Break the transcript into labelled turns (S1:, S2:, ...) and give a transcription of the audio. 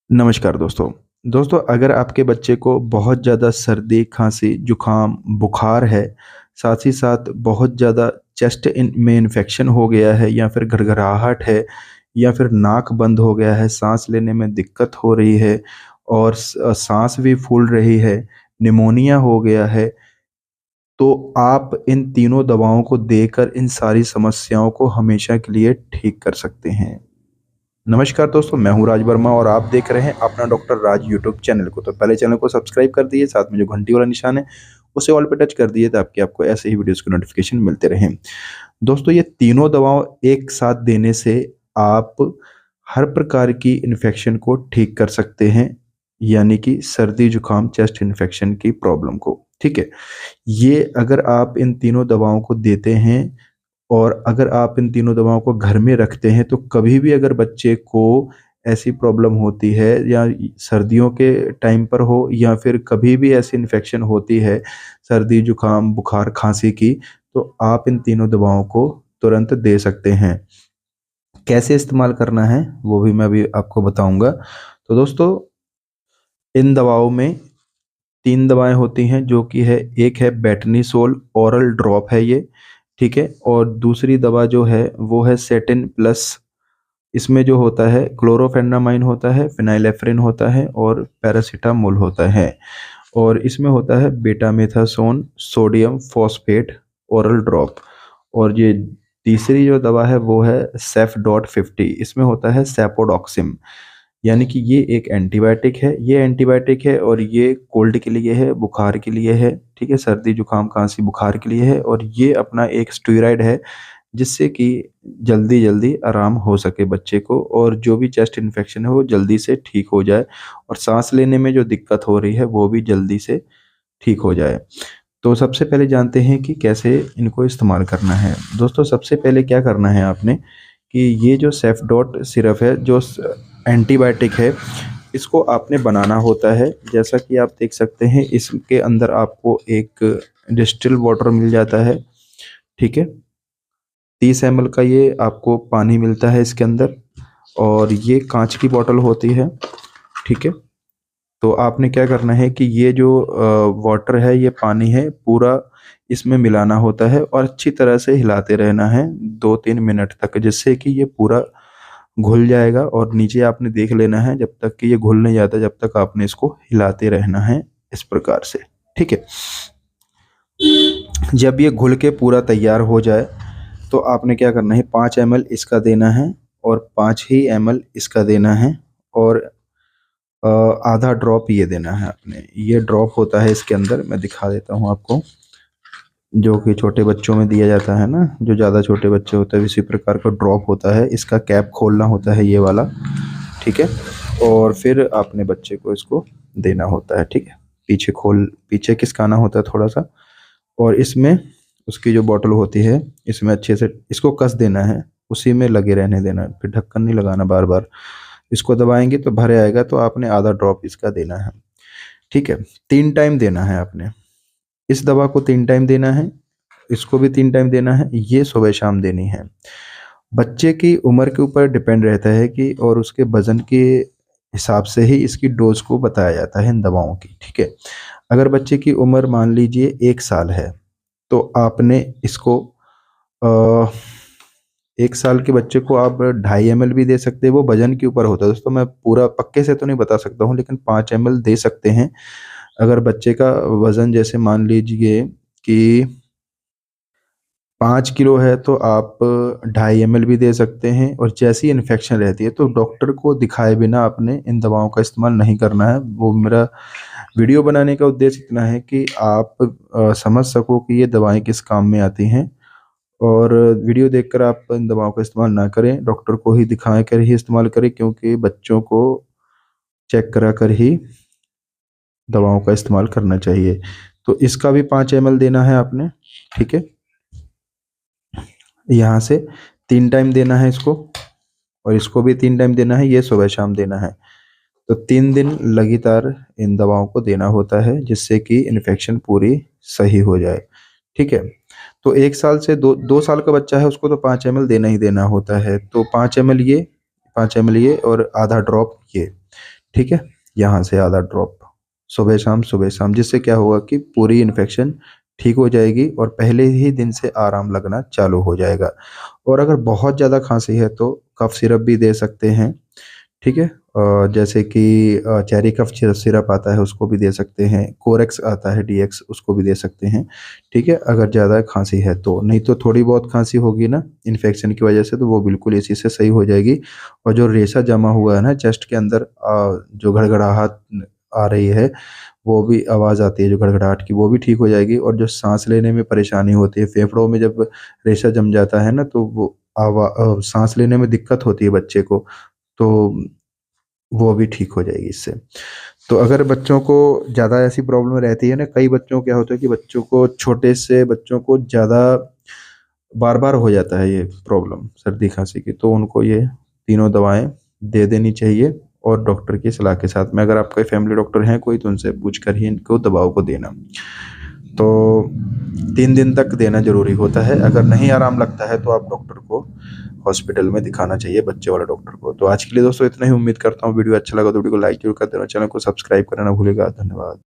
S1: नमस्कार दोस्तों। दोस्तों, अगर आपके बच्चे को बहुत ज़्यादा सर्दी, खाँसी, जुकाम, बुखार है, साथ ही साथ बहुत ज़्यादा चेस्ट में इन्फेक्शन हो गया है या फिर घरघराहट है या फिर नाक बंद हो गया है, साँस लेने में दिक्कत हो रही है और साँस भी फूल रही है, निमोनिया हो गया है, तो आप इन तीनों दवाओं को देकर इन सारी समस्याओं को हमेशा के लिए ठीक कर सकते हैं। नमस्कार दोस्तों, मैं हूँ राज वर्मा और आप देख रहे हैं अपना डॉक्टर राज यूट्यूब चैनल को। तो पहले चैनल को सब्सक्राइब कर दिए, साथ में जो घंटी वाला निशान है उसे ऑल पे टच कर दिए ताकि आपको ऐसे ही वीडियोस के नोटिफिकेशन मिलते रहें। दोस्तों, ये तीनों दवाओं एक साथ देने से आप हर प्रकार की इन्फेक्शन को ठीक कर सकते हैं, यानी कि सर्दी जुकाम चेस्ट इन्फेक्शन की प्रॉब्लम को। ठीक है, ये अगर आप इन तीनों दवाओं को देते हैं और अगर आप इन तीनों दवाओं को घर में रखते हैं, तो कभी भी अगर बच्चे को ऐसी प्रॉब्लम होती है या सर्दियों के टाइम पर हो या फिर कभी भी ऐसी इन्फेक्शन होती है, सर्दी, जुकाम, बुखार, खाँसी की, तो आप इन तीनों दवाओं को तुरंत दे सकते हैं। कैसे इस्तेमाल करना है, वो भी मैं अभी आपको बताऊँगा। तो दोस्तों, इन दवाओं में 3 दवाएँ होती हैं जो कि है, एक है बेटनीसोल ओरल ड्रॉप है ये, ठीक है? और दूसरी दवा जो है वो है सेटिन प्लस। इसमें जो होता है क्लोरोफेनामाइन होता है, फेनिलेफ्रिन होता है और पैरासिटामोल होता है। और इसमें होता है बेटामेथासोन सोडियम फॉस्फेट ओरल ड्रॉप। और ये तीसरी जो दवा है वो है सेफ.50, इसमें होता है सेपोडॉक्सिम। यानी कि ये एक एंटीबायोटिक है, ये एंटीबायोटिक है और ये कोल्ड के लिए है, बुखार के लिए है, ठीक है? सर्दी, जुकाम, खाँसी, बुखार के लिए है और ये अपना एक स्टेरॉइड है जिससे कि जल्दी-जल्दी आराम हो सके बच्चे को और जो भी चेस्ट इन्फेक्शन है वो जल्दी से ठीक हो जाए और साँस लेने में जो दिक्कत हो रही है वो भी जल्दी से ठीक हो जाए। तो सबसे पहले जानते हैं कि कैसे इनको इस्तेमाल करना है। दोस्तों, सबसे पहले क्या करना है आपने कि ये जो सेफ़डॉट सिरप है, जो एंटीबायोटिक है, इसको आपने बनाना होता है। जैसा कि आप देख सकते हैं, इसके अंदर आपको एक डिस्टिल वाटर मिल जाता है, ठीक है? 30 ml का ये आपको पानी मिलता है इसके अंदर और ये कांच की बोतल होती है, ठीक है? तो आपने क्या करना है कि ये जो वाटर है, ये पानी है, पूरा इसमें मिलाना होता है और अच्छी तरह से हिलाते रहना है 2-3 मिनट तक, जिससे कि ये पूरा घुल जाएगा और नीचे आपने देख लेना है जब तक कि ये घुल नहीं जाता, जब तक आपने इसको हिलाते रहना है इस प्रकार से, ठीक है? जब ये घुल के पूरा तैयार हो जाए, तो आपने क्या करना है, 5 ml इसका देना है और 5 ही ml इसका देना है और अ, आधा ड्रॉप ये देना है आपने। ये ड्रॉप होता है इसके अंदर, मैं दिखा देता हूँ आपको, जो कि छोटे बच्चों में दिया जाता है ना, जो ज़्यादा छोटे बच्चे होते हैं इसी प्रकार का ड्रॉप होता है। इसका कैप खोलना होता है ये वाला, ठीक है? और फिर आपने बच्चे को इसको देना होता है, ठीक है? पीछे खिसकाना होता है थोड़ा-सा और इसमें उसकी जो बॉटल होती है, इसमें अच्छे से इसको कस देना है, उसी में लगे रहने देना है, फिर ढक्कन नहीं लगाना बार-बार। इसको दबाएँगे तो भर आएगा, तो आपने आधा ड्रॉप इसका देना है, ठीक है? 3 टाइम देना है आपने। इस दवा को 3 टाइम देना है, इसको भी 3 टाइम देना है, ये सुबह-शाम देनी है। बच्चे की उम्र के ऊपर डिपेंड रहता है कि और उसके वज़न के हिसाब से ही इसकी डोज़ को बताया जाता है इन दवाओं की, ठीक है? अगर बच्चे की उम्र मान लीजिए 1 साल है, तो आपने इसको अ 1 साल के बच्चे को आप 2.5 ml भी दे सकते हैं, वो वज़न के ऊपर होता है। दोस्तों, मैं पूरा पक्के से तो नहीं बता सकता हूँ, लेकिन 5 ml दे सकते हैं। अगर बच्चे का वज़न जैसे मान लीजिए कि 5 किलो है, तो आप 2.5 ml भी दे सकते हैं और जैसी इन्फेक्शन रहती है, तो डॉक्टर को दिखाए बिना आपने इन दवाओं का इस्तेमाल नहीं करना है। वो मेरा वीडियो बनाने का उद्देश्य इतना है कि आप समझ सको कि ये दवाएँ किस काम में आती हैं और वीडियो देखकर आप इन दवाओं का इस्तेमाल ना करें, डॉक्टर को ही दिखा कर ही इस्तेमाल करें, क्योंकि बच्चों को चेक करा कर ही दवाओं का इस्तेमाल करना चाहिए। तो इसका भी 5 ml देना है आपने, ठीक है? यहाँ से 3 टाइम देना है इसको और इसको भी 3 टाइम देना है, ये सुबह-शाम देना है। तो 3 दिन लगातार इन दवाओं को देना होता है, जिससे कि इन्फेक्शन पूरी सही हो जाए, ठीक है? तो 1 साल से 2 साल का बच्चा है, उसको तो 5 ml देना ही देना होता है। तो 5 ml ये और आधा ड्रॉप ये, ठीक है, यहाँ से आधा ड्रॉप सुबह शाम, जिससे क्या होगा कि पूरी इन्फेक्शन ठीक हो जाएगी और पहले ही दिन से आराम लगना चालू हो जाएगा। और अगर बहुत ज़्यादा खांसी है तो कफ सिरप भी दे सकते हैं, ठीक है। जैसे कि चेरी कफ सिरप आता है उसको भी दे सकते हैं, कोरेक्स आता है डीएक्स उसको भी दे सकते हैं, ठीक है, अगर ज़्यादा खांसी है तो। नहीं तो थोड़ी बहुत खांसी होगी ना इन्फेक्शन की वजह से, तो वो बिल्कुल इसी से सही हो जाएगी। और जो रेशा जमा हुआ है ना चेस्ट के अंदर, जो घड़घड़ाहट आ रही है, वो भी आवाज़ आती है जो घड़घड़ाहट की, वो भी ठीक हो जाएगी। और जो सांस लेने में परेशानी होती है, फेफड़ों में जब रेशा जम जाता है ना, तो वो सांस लेने में दिक्कत होती है बच्चे को, तो वो भी ठीक हो जाएगी इससे। तो अगर बच्चों को ज़्यादा ऐसी प्रॉब्लम रहती है ना, कई बच्चों को क्या होता है कि बच्चों को, छोटे से बच्चों को ज़्यादा बार बार हो जाता है ये प्रॉब्लम सर्दी खांसी की, तो उनको ये तीनों दवाएं दे देनी चाहिए। और डॉक्टर की सलाह के साथ में, अगर आपके फैमिली डॉक्टर हैं कोई, तो उनसे पूछ कर ही इनको दवाओं को देना। तो 3 दिन तक देना जरूरी होता है। अगर नहीं आराम लगता है तो आप डॉक्टर को हॉस्पिटल में दिखाना चाहिए, बच्चे वाले डॉक्टर को। तो आज के लिए दोस्तों इतना ही, उम्मीद करता हूँ वीडियो अच्छा लगा तो वीडियो को लाइक जरूर कर देना, चैनल को सब्सक्राइब करना ना भूलेगा। धन्यवाद।